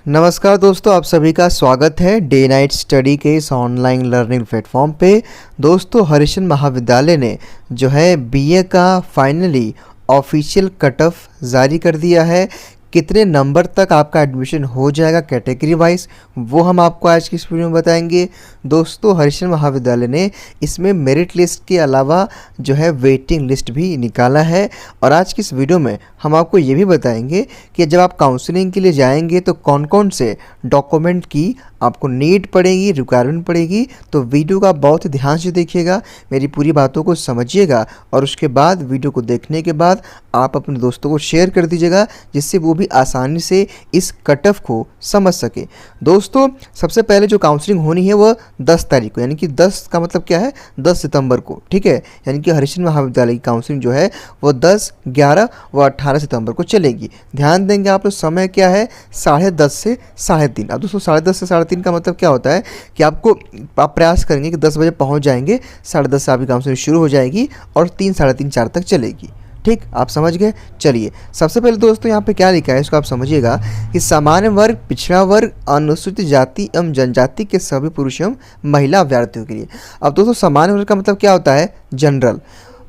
नमस्कार दोस्तों, आप सभी का स्वागत है डे नाइट स्टडी के इस ऑनलाइन लर्निंग प्लेटफॉर्म पे। दोस्तों, हरिशन महाविद्यालय ने जो है बीए का फाइनली ऑफिशियल कट ऑफ जारी कर दिया है। कितने नंबर तक आपका एडमिशन हो जाएगा कैटेगरी वाइज, वो हम आपको आज की इस वीडियो में बताएंगे। दोस्तों, हरिशन महाविद्यालय ने इसमें मेरिट लिस्ट के अलावा जो है वेटिंग लिस्ट भी निकाला है। और आज की इस वीडियो में हम आपको ये भी बताएंगे कि जब आप काउंसलिंग के लिए जाएंगे तो कौन कौन से डॉक्यूमेंट की आपको नीड पड़ेगी, रिक्वायरमेंट पड़ेगी। तो वीडियो का बहुत ध्यान से देखिएगा, मेरी पूरी बातों को समझिएगा और उसके बाद वीडियो को देखने के बाद आप अपने दोस्तों को शेयर कर दीजिएगा, जिससे वो भी आसानी से इस कट ऑफ को समझ सके। दोस्तों, सबसे पहले जो काउंसलिंग होनी है वह 10 तारीख को, यानी कि 10 का मतलब क्या है, 10 सितंबर को, ठीक है। यानी कि हरिशन महाविद्यालय की काउंसलिंग जो है वो 10, 11 व 18 सितंबर को चलेगी। ध्यान देंगे आप लोग, समय क्या है 10:30 से 3:30। अब दोस्तों 10:30 से 3:30 का मतलब क्या होता है कि आप प्रयास करेंगे कि 10 बजे पहुंच जाएंगे, 10:30 से आपकी काउंसलिंग शुरू हो जाएगी और 3, 3:30, 4 तक चलेगी। ठीक, आप समझ गए। चलिए, सबसे पहले दोस्तों यहाँ पे क्या लिखा है इसको आप समझिएगा कि सामान्य वर्ग, पिछड़ा वर्ग, अनुसूचित जाति एवं जनजाति के सभी पुरुष एवं महिला अभ्यर्थियों के लिए। अब दोस्तों सामान्य वर्ग का मतलब क्या होता है, जनरल।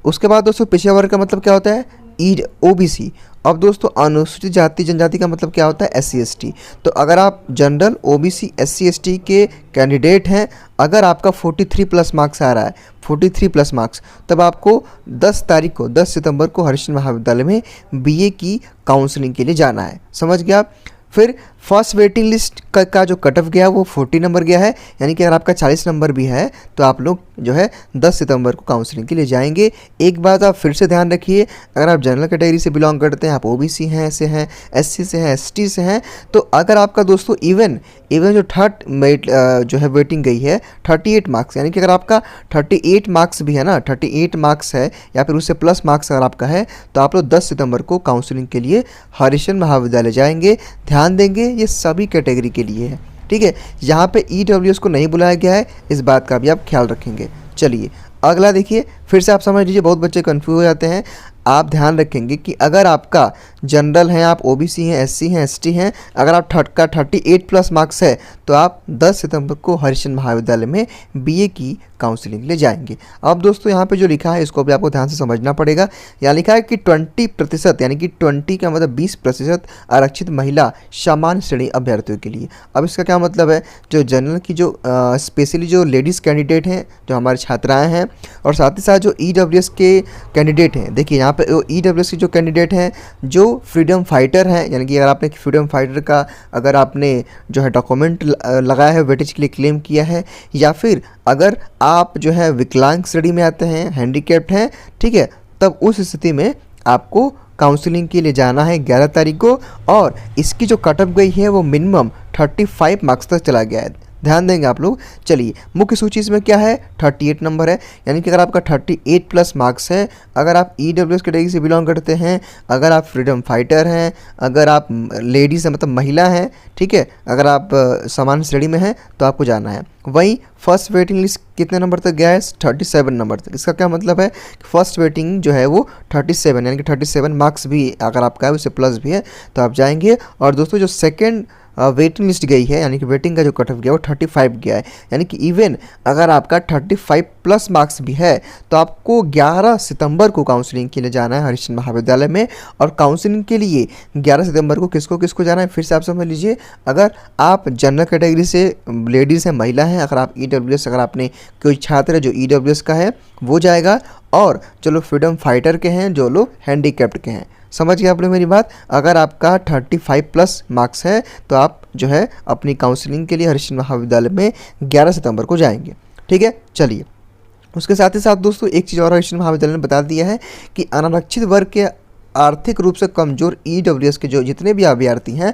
उसके बाद दोस्तों पिछड़ा वर्ग का मतलब क्या होता है, ओबीसी। अब दोस्तों अनुसूचित जाति जनजाति का मतलब क्या होता है, SC ST। तो अगर आप जनरल, ओबीसी, SC ST के कैंडिडेट हैं, अगर आपका 43 प्लस मार्क्स आ रहा है, 43 प्लस मार्क्स, तब आपको 10 तारीख को, 10 सितंबर को हरिशन महाविद्यालय में बीए की काउंसलिंग के लिए जाना है। समझ गया आप। फिर फर्स्ट वेटिंग लिस्ट का जो कट ऑफ गया वो 40 नंबर गया है, यानी कि अगर आपका 40 नंबर भी है तो आप लोग जो है 10 सितंबर को काउंसलिंग के लिए जाएंगे। एक बात आप फिर से ध्यान रखिए, अगर आप जनरल कैटेगरी से बिलोंग करते हैं, आप ओबीसी हैं, से हैं, SC से हैं, ST से हैं, तो अगर आपका दोस्तों इवन जो थर्ड जो है वेटिंग गई है 38 मार्क्स, यानी कि अगर आपका 38 मार्क्स भी है ना, 38 मार्क्स है या फिर उससे प्लस मार्क्स अगर आपका है, तो आप लोग 10 सितंबर को काउंसलिंग के लिए हरिशन महाविद्यालय जाएंगे। ध्यान देंगे ये सभी कैटेगरी के लिए है, ठीक है। यहाँ पे EWS को नहीं बुलाया गया है, इस बात का भी आप ख्याल रखेंगे। चलिए अगला देखिए, फिर से आप समझ लीजिए, बहुत बच्चे कंफ्यूज हो जाते हैं। आप ध्यान रखेंगे कि अगर आपका जनरल हैं, आप ओबीसी हैं, SC हैं, ST हैं, अगर आप 38 प्लस मार्क्स है तो आप 10 सितंबर को हरिशन महाविद्यालय में बीए की काउंसलिंग ले जाएंगे। अब दोस्तों यहाँ पे जो लिखा है इसको भी आपको ध्यान से समझना पड़ेगा। यहाँ लिखा है कि 20%, यानी कि 20 का मतलब 20% आरक्षित महिला सामान्य श्रेणी अभ्यर्थियों के लिए। अब इसका क्या मतलब है, जो जनरल की जो स्पेशली जो लेडीज़ कैंडिडेट हैं, जो हमारे छात्राएँ हैं, और साथ ही साथ जो EWS के कैंडिडेट हैं। देखिए यहाँ पे EWS के जो कैंडिडेट हैं, जो फ्रीडम फाइटर हैं, यानी कि अगर आपने फ्रीडम फाइटर का अगर आपने जो है डॉक्यूमेंट लगाया है, वेटेज के लिए क्लेम किया है, या फिर अगर आप जो है विकलांग श्रेणी में आते हैं, हैंडीकैप्ड हैं, ठीक है, तब उस स्थिति में आपको काउंसलिंग के लिए जाना है 11 तारीख को। और इसकी जो कट ऑफ गई है वो मिनिमम 35 मार्क्स तक चला गया है। ध्यान देंगे आप लोग। चलिए, मुख्य सूची इसमें क्या है, 38 नंबर है, यानी कि अगर आपका 38 प्लस मार्क्स है, अगर आप EWS कैटेगरी से बिलोंग करते हैं, अगर आप फ्रीडम फाइटर हैं, अगर आप लेडीज़ हैं मतलब महिला हैं, ठीक है, अगर आप सामान्य श्रेणी में हैं तो आपको जाना है। वहीं फर्स्ट वेटिंग लिस्ट कितने नंबर तक गया है, 37 नंबर तक। इसका क्या मतलब है कि फर्स्ट वेटिंग जो है वो 37, यानी कि 37 मार्क्स भी अगर आपका है, उससे प्लस भी है तो आप जाएंगे। और दोस्तों जो सेकेंड वेटिंग लिस्ट गई है, यानी कि वेटिंग का जो कट ऑफ गया वो 35 गया है, यानी कि इवन अगर आपका 35 प्लस मार्क्स भी है तो आपको 11 सितंबर को काउंसलिंग के लिए जाना है हरिशन महाविद्यालय में। और काउंसलिंग के लिए 11 सितंबर को किसको किसको जाना है, फिर से आप समझ लीजिए। अगर आप जनरल कैटेगरी से लेडीज़ हैं, महिला हैं, अगर आप EWS, अगर आपने कोई छात्र है जो EWS का है वो जाएगा, और जो लोग फ्रीडम फाइटर के हैं, जो लोग हैंडीकैप्ड के हैं। समझ गए आप लोग मेरी बात। अगर आपका 35 प्लस मार्क्स है तो आप जो है अपनी काउंसलिंग के लिए हरिशन महाविद्यालय में 11 सितंबर को जाएंगे, ठीक है। चलिए, उसके साथ ही साथ दोस्तों एक चीज़ और हरिशन महाविद्यालय ने बता दिया है कि अनारक्षित वर्ग के आर्थिक रूप से कमज़ोर EWS के जो जितने भी अभ्यर्थी हैं,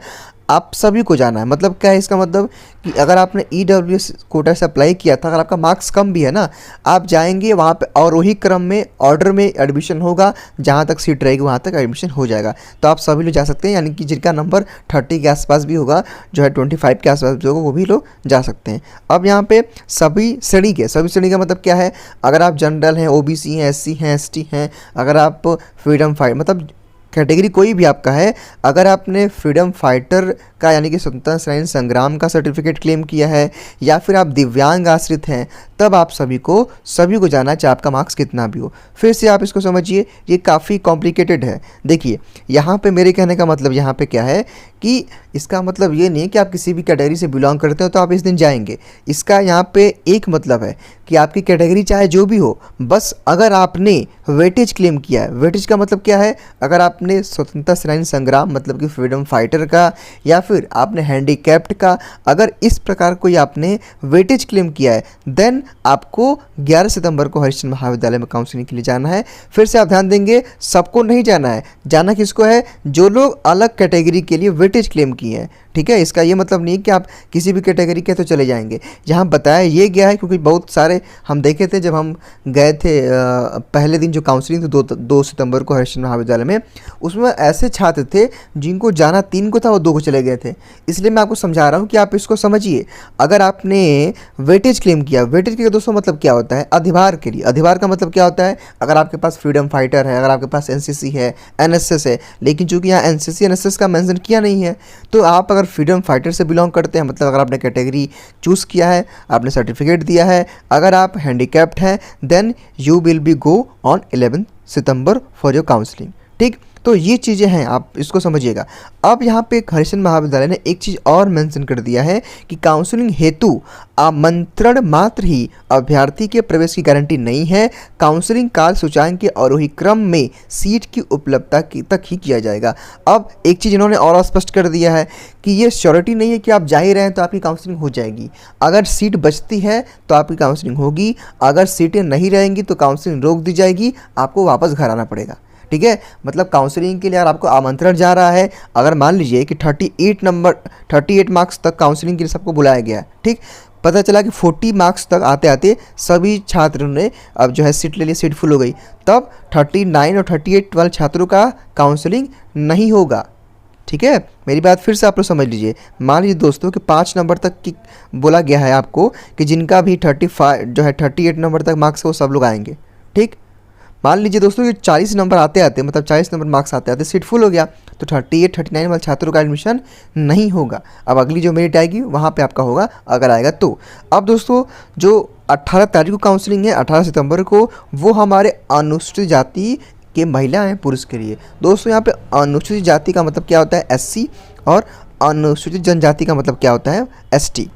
आप सभी को जाना है। मतलब क्या है इसका मतलब कि अगर आपने EWS कोटा से अप्लाई किया था, अगर आपका मार्क्स कम भी है ना, आप जाएंगे वहाँ पे और वही क्रम में ऑर्डर में एडमिशन होगा, जहाँ तक सीट रहेगी वहाँ तक एडमिशन हो जाएगा। तो आप सभी लोग जा सकते हैं, यानी कि जिनका नंबर 30 के आसपास भी होगा, जो है 25 के आसपास भी होगा, वो भी लोग जा सकते हैं। अब यहाँ पे सभी श्रेणी का मतलब क्या है, अगर आप जनरल हैं, OBC हैं, SC हैं, ST हैं, अगर आप फ्रीडम फाइट मतलब कैटेगरी कोई भी आपका है, अगर आपने फ्रीडम फाइटर का यानी कि स्वतंत्रता सेनानी संग्राम का सर्टिफिकेट क्लेम किया है या फिर आप दिव्यांग आश्रित हैं, तब आप सभी को जाना है, चाहे आपका मार्क्स कितना भी हो। फिर से आप इसको समझिए, ये काफ़ी कॉम्प्लिकेटेड है। देखिए यहाँ पे मेरे कहने का मतलब यहाँ पे क्या है कि इसका मतलब ये नहीं है कि आप किसी भी कैटेगरी से बिलोंग करते हो तो आप इस दिन जाएंगे। इसका यहाँ पे एक मतलब है कि आपकी कैटेगरी चाहे जो भी हो, बस अगर आपने वेटेज क्लेम किया है। वेटेज का मतलब क्या है? अगर आपने स्वतंत्रता सेनानी संग्राम मतलब कि फ्रीडम फाइटर का या फिर आपने हैंडीकैप्ड का, अगर इस प्रकार कोई आपने वेटेज क्लेम किया है, देन आपको 11 सितंबर को हरिश्चंद्र महाविद्यालय में काउंसलिंग के लिए जाना है। फिर से आप ध्यान देंगे, सबको नहीं जाना है, जाना किसको है? जो लोग अलग कैटेगरी के लिए वेटेज क्लेम किए हैं। ठीक है, इसका ये मतलब नहीं कि आप किसी भी कैटेगरी के तो चले जाएंगे। यहाँ बताया ये गया है क्योंकि बहुत सारे हम देखे थे जब हम गए थे पहले दिन जो काउंसलिंग थी 2 सितंबर को हरिश्चंद्र महाविद्यालय में, उसमें ऐसे छात्र थे जिनको जाना 3 को था, वो 2 को चले गए थे। इसलिए मैं आपको समझा रहा हूँ कि आप इसको समझिए। अगर आपने वेटेज क्लेम किया, वेटेज का दोस्तों मतलब क्या होता है? अधिभार के लिए। अधिभार का मतलब क्या होता है? अगर आपके पास फ्रीडम फाइटर है, अगर आपके पास एनसीसी है, एनएसएस है, लेकिन चूंकि यहाँ एनसीसी एनएसएस का मेंशन किया नहीं है, तो आप अगर फ्रीडम फाइटर से बिलोंग करते हैं, मतलब अगर आपने कैटेगरी चूज़ किया है, आपने सर्टिफिकेट दिया है, अगर आप हैंडीकैप्ड हैं, then you will be go on 11 सितंबर फॉर योर काउंसलिंग। ठीक, तो ये चीज़ें हैं, आप इसको समझिएगा। अब यहाँ पे हरिश्चंद्र महाविद्यालय ने एक चीज़ और मेंशन कर दिया है कि काउंसलिंग हेतु आमंत्रण मात्र ही अभ्यर्थी के प्रवेश की गारंटी नहीं है। काउंसलिंग काल सूचांक के आरोही क्रम में सीट की उपलब्धता तक ही किया जाएगा। अब एक चीज़ इन्होंने और स्पष्ट कर दिया है कि ये श्योरिटी नहीं है कि आप जा ही रहे हैं तो आपकी काउंसलिंग हो जाएगी। अगर सीट बचती है तो आपकी काउंसलिंग होगी, अगर सीटें नहीं रहेंगी तो काउंसलिंग रोक दी जाएगी, आपको वापस घर आना पड़ेगा। ठीक है, मतलब काउंसलिंग के लिए अगर आपको आमंत्रण जा रहा है, अगर मान लीजिए कि 38 मार्क्स तक काउंसलिंग के लिए सबको बुलाया गया है, ठीक, पता चला कि 40 मार्क्स तक आते आते सभी छात्रों ने अब जो है सीट ले ली, सीट फुल हो गई, तब 39 और 38 वाले छात्रों का काउंसलिंग नहीं होगा। ठीक है, मेरी बात फिर से आप लोग समझ लीजिए। मान लीजिए दोस्तों कि 5 नंबर तक की बोला गया है आपको कि जिनका भी 38 नंबर तक मार्क्स है वो सब लोग आएंगे। ठीक, मान लीजिए दोस्तों कि 40 नंबर आते आते, मतलब 40 नंबर मार्क्स आते आते सीट फुल हो गया, तो 38-39 वाले छात्रों का एडमिशन नहीं होगा। अब अगली जो मेरिट आएगी वहाँ पे आपका होगा, अगर आएगा तो। अब दोस्तों जो 18 तारीख को काउंसलिंग है, 18 सितंबर को, वो हमारे अनुसूचित जाति के महिला हैं पुरुष के लिए। दोस्तों यहाँ पे अनुसूचित जाति का मतलब क्या होता है? SC, और अनुसूचित जनजाति का मतलब क्या होता है? ST।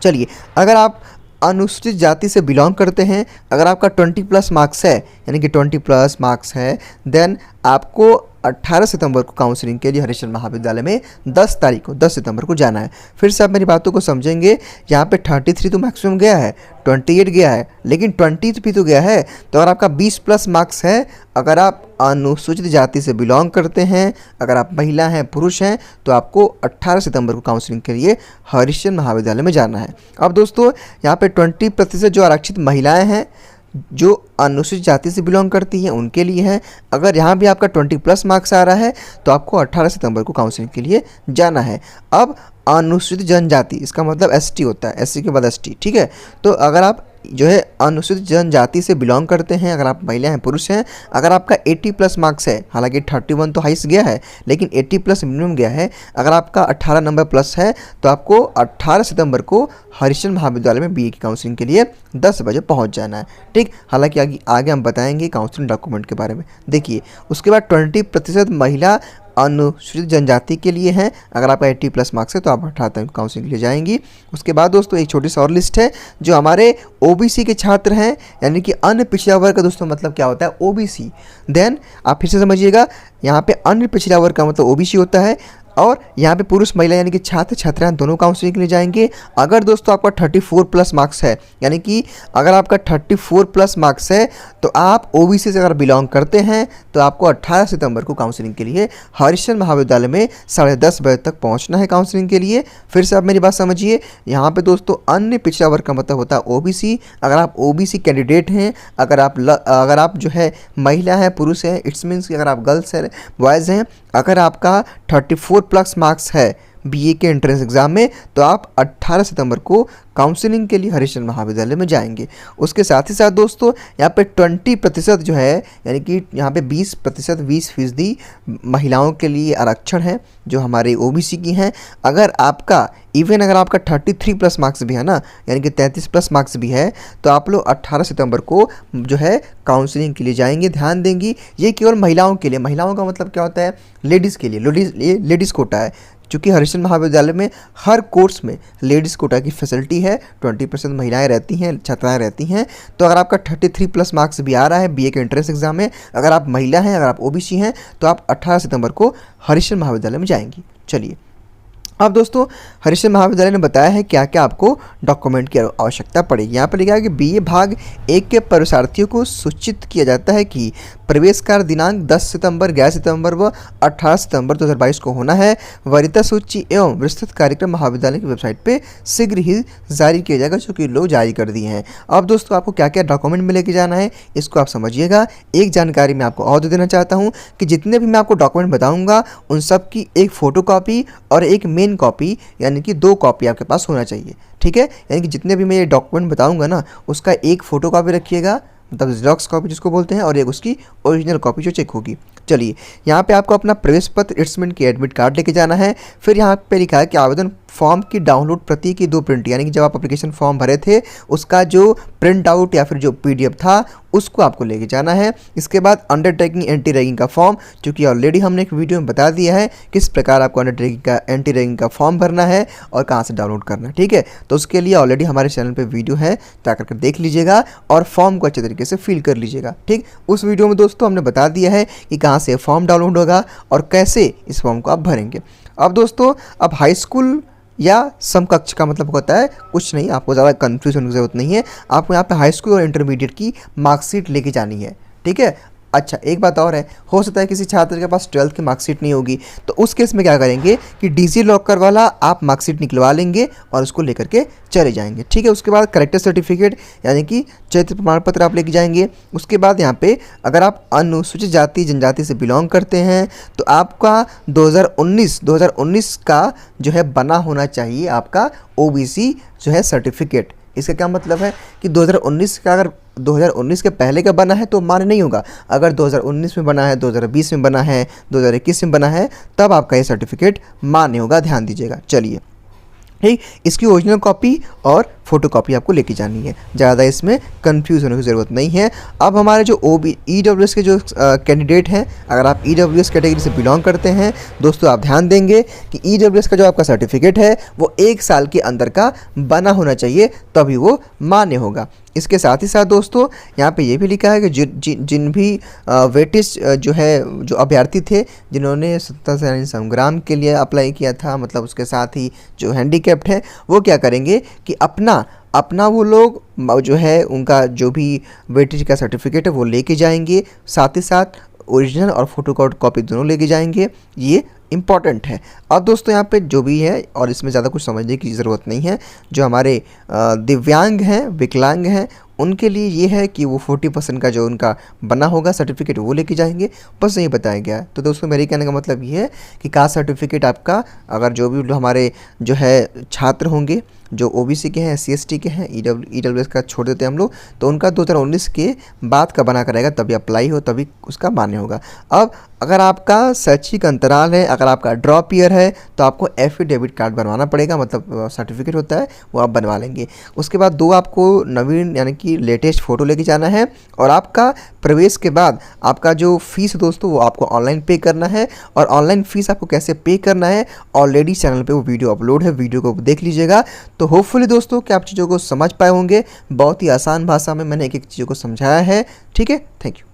चलिए, अगर आप अनुसूचित जाति से बिलोंग करते हैं, अगर आपका 20+ मार्क्स है, यानी कि 20+ मार्क्स है, देन आपको 18 सितंबर को काउंसलिंग के लिए हरिश्चंद्र महाविद्यालय में 10 सितंबर को जाना है। फिर से आप मेरी बातों को समझेंगे, यहाँ पे 33 तो मैक्सिमम गया है, 28 गया है, लेकिन 20 भी तो गया है। तो अगर आपका 20+ मार्क्स है, अगर आप अनुसूचित जाति से बिलोंग करते हैं, अगर आप महिला हैं, पुरुष हैं, तो आपको 18 सितंबर को काउंसलिंग के लिए हरिश्चंद्र महाविद्यालय में जाना है। अब दोस्तों यहाँ पे 20% जो आरक्षित महिलाएँ हैं जो अनुसूचित जाति से बिलोंग करती हैं उनके लिए है। अगर यहाँ भी आपका 20+ मार्क्स आ रहा है तो आपको 18 सितंबर को काउंसलिंग के लिए जाना है। अब अनुसूचित जनजाति, इसका मतलब ST होता है, SC के बाद ST। ठीक है, तो अगर आप जो है अनुसूचित जनजाति से बिलोंग करते हैं, अगर आप महिला हैं, पुरुष हैं, अगर आपका 80+ मार्क्स है, हालांकि 31 तो हाईएस्ट गया है, लेकिन 80+ मिनिमम गया है, अगर आपका 18 नंबर प्लस है, तो आपको 18 सितंबर को हरिश्चंद्र महाविद्यालय में BA की काउंसलिंग के लिए 10 बजे पहुंच जाना है। ठीक, हालांकि आगे हम बताएंगे काउंसलिंग डॉक्यूमेंट के बारे में। देखिए, उसके बाद 20% महिला अनुसूचित जनजाति के लिए हैं, अगर आपका 80+ मार्क्स है तो आप 18 तारीख को काउंसलिंग के लिए जाएंगी। उसके बाद दोस्तों एक छोटी सी और लिस्ट है जो हमारे OBC के छात्र हैं, यानी कि अन्य पिछड़ा वर्ग का दोस्तों मतलब क्या होता है? OBC। देन आप फिर से समझिएगा, यहाँ पे अन्य पिछड़ा वर्ग का मतलब OBC होता है, और यहाँ पे पुरुष महिला यानी कि छात्र छात्राएं दोनों काउंसलिंग के लिए जाएंगे। अगर दोस्तों आपका 34+ मार्क्स है, यानी कि अगर आपका 34+ मार्क्स है तो आप OBC से अगर बिलोंग करते हैं तो आपको 18 सितंबर को काउंसलिंग के लिए हरिश्चंद्र महाविद्यालय में 10:30 बजे तक पहुँचना है काउंसलिंग के लिए। फिर से आप मेरी बात समझिए, यहाँ पर दोस्तों अन्य पिछड़ा वर्ग का मतलब होता है OBC। अगर आप OBC कैंडिडेट हैं, अगर आप जो है महिला हैं, पुरुष हैं, इट्स मीन्स कि अगर आप गर्ल्स हैं, बॉयज़ हैं, अगर आपका 34+ मार्क्स है, बीए के एंट्रेंस एग्ज़ाम में, तो आप 18 सितंबर को काउंसलिंग के लिए हरिश्चंद्र महाविद्यालय में जाएंगे। उसके साथ ही साथ दोस्तों यहाँ पे 20% जो है, यानी कि यहाँ पे 20% 20% महिलाओं के लिए आरक्षण है जो हमारे ओबीसी की हैं। अगर आपका 33 प्लस मार्क्स भी है ना, यानी कि 33 प्लस मार्क्स भी है, तो आप लोग 18 सितंबर को जो है काउंसलिंग के लिए जाएंगे। ध्यान देंगी, ये केवल महिलाओं के लिए, महिलाओं का मतलब क्या होता है, लेडीज़ के लिए, लेडीज़ कोटा है। चूँकि हरिश्चंद्र महाविद्यालय में हर कोर्स में लेडीज़ कोटा की फैसिलिटी है, 20% महिलाएं रहती हैं, छात्राएं रहती हैं। तो अगर आपका 33 प्लस मार्क्स भी आ रहा है बीए के एंट्रेंस एग्जाम में, अगर आप महिला हैं, अगर आप ओबीसी हैं, तो आप 18 सितंबर को हरिश्चंद्र महाविद्यालय में जाएंगी। चलिए, अब दोस्तों हरिश्चंद्र महाविद्यालय ने बताया है क्या क्या आपको डॉक्यूमेंट की आवश्यकता पड़ेगी। यहाँ पर लिखा है कि बीए भाग 1 के परीक्षार्थियों को सूचित किया जाता है कि प्रवेश कार्य दिनांक 10 सितंबर, 11 सितंबर व 18 सितंबर 2022 को होना है। वरीयता सूची एवं विस्तृत कार्यक्रम महाविद्यालय की वेबसाइट पे शीघ्र ही जारी किया जाएगा, जो कि लोग जारी कर दिए हैं। अब दोस्तों आपको क्या क्या डॉक्यूमेंट में लेके जाना है, इसको आप समझिएगा। एक जानकारी मैं आपको और दे देना चाहता हूँ कि जितने भी मैं आपको डॉक्यूमेंट बताऊँगा उन सब की एक फ़ोटोकॉपी और एक मेन कॉपी, यानी कि 2 कॉपी आपके पास होना चाहिए। ठीक है, यानी कि जितने भी मैं ये डॉक्यूमेंट बताऊंगा ना, उसका एक फ़ोटो कॉपी रखिएगा, मतलब जेरॉक्स कॉपी जिसको बोलते हैं, और एक उसकी ओरिजिनल कॉपी जो चेक होगी। चलिए, यहाँ पे आपको अपना प्रवेश पत्र, एडमिट की एडमिट कार्ड लेके जाना है। फिर यहाँ पे लिखा है कि आवेदन फॉर्म की डाउनलोड प्रति की 2 प्रिंट, यानी कि जब आप एप्लीकेशन फॉर्म भरे थे उसका जो प्रिंट आउट या फिर जो पीडीएफ था उसको आपको लेके जाना है। इसके बाद अंडरटेकिंग एंटी रैगिंग का फॉर्म, चूँकि ऑलरेडी हमने एक वीडियो में बता दिया है किस प्रकार आपको अंडरटेकिंग का एंटी रैगिंग का फॉर्म भरना है और कहाँ से डाउनलोड करना है। ठीक है, तो उसके लिए ऑलरेडी हमारे चैनल पर वीडियो है, जाकर कर देख लीजिएगा और फॉर्म को अच्छे तरीके से फिल कर लीजिएगा। ठीक, उस वीडियो में दोस्तों हमने बता दिया है कि कहाँ से फॉर्म डाउनलोड होगा और कैसे इस फॉर्म को आप भरेंगे। अब दोस्तों, अब हाई स्कूल या समकक्ष का मतलब होता है कुछ नहीं, आपको ज़्यादा कंफ्यूज होने की ज़रूरत नहीं है। आपको यहाँ पे हाई स्कूल और इंटरमीडिएट की मार्कशीट लेके जानी है। ठीक है, अच्छा एक बात और है, हो सकता है किसी छात्र के पास 12th की मार्कशीट नहीं होगी, तो उस केस में क्या करेंगे कि डिजी लॉकर वाला आप मार्कशीट निकलवा लेंगे और उसको लेकर के चले जाएंगे। ठीक है, उसके बाद करेक्टर सर्टिफिकेट यानी कि चरित्र प्रमाण पत्र आप लेके जाएंगे। उसके बाद यहाँ पे अगर आप अनुसूचित जाति जनजाति से बिलोंग करते हैं तो आपका 2019 का जो है बना होना चाहिए आपका ओबीसी जो है सर्टिफिकेट। इसका क्या मतलब है कि 2019 का, अगर 2019 के पहले का बना है तो मान्य नहीं होगा। अगर 2019 में बना है, 2020 में बना है, 2021 में बना है, तब आपका ये सर्टिफिकेट मान्य होगा। ध्यान दीजिएगा। चलिए, ठीक, इसकी ओरिजिनल कॉपी और फोटोकॉपी आपको लेके जानी है, ज़्यादा इसमें कंफ्यूज होने की ज़रूरत नहीं है। अब हमारे जो ईडब्ल्यूएस के जो कैंडिडेट हैं, अगर आप ईडब्ल्यूएस कैटेगरी से बिलोंग करते हैं दोस्तों, आप ध्यान देंगे कि ईडब्ल्यूएस का जो आपका सर्टिफिकेट है वो 1 साल के अंदर का बना होना चाहिए, तभी वो मान्य होगा। इसके साथ ही साथ दोस्तों यहाँ पे ये भी लिखा है कि जिन भी वेटेज जो है, जो अभ्यर्थी थे जिन्होंने स्वतंत्रता सेनानी संग्राम के लिए अप्लाई किया था, मतलब उसके साथ ही जो हैंडीकैप्ड है, वो क्या करेंगे कि अपना वो लोग जो है उनका जो भी वेटेज का सर्टिफिकेट है वो लेके जाएंगे, साथ ही साथ ओरिजिनल और फोटो कॉपी दोनों लेके जाएंगे। ये इम्पॉर्टेंट है। अब दोस्तों यहाँ पे जो भी है, और इसमें ज़्यादा कुछ समझने की ज़रूरत नहीं है, जो हमारे दिव्यांग हैं, विकलांग हैं, उनके लिए ये है कि वो 40% का जो उनका बना होगा सर्टिफिकेट वो लेके जाएंगे, बस यही बताया गया है। तो दोस्तों मेरे कहने का मतलब ये है कि कास्ट सर्टिफिकेट आपका, अगर जो भी हमारे जो है छात्र होंगे जो ओबीसी के हैं, SC/ST के हैं, ईडब्ल्यूएस का छोड़ देते हैं हम लोग, तो उनका 2019 के बाद का बना करेगा, तभी अप्लाई हो, तभी उसका मान्य होगा। अब अगर आपका शैक्षिक अंतराल है, अगर आपका ड्रॉप ईयर है, तो आपको एफिडेविट कार्ड बनवाना पड़ेगा, मतलब सर्टिफिकेट होता है वो आप बनवा लेंगे। उसके बाद 2 आपको नवीन यानी कि लेटेस्ट फ़ोटो लेके जाना है, और आपका प्रवेश के बाद आपका जो फीस दोस्तों वो आपको ऑनलाइन पे करना है। और ऑनलाइन फ़ीस आपको कैसे पे करना है, ऑलरेडी चैनल पे वो वीडियो अपलोड है, वीडियो को देख लीजिएगा। तो होपफुली दोस्तों कि आप चीज़ों को समझ पाए होंगे। बहुत ही आसान भाषा में मैंने एक एक चीज़ों को समझाया है। ठीक है, थैंक यू।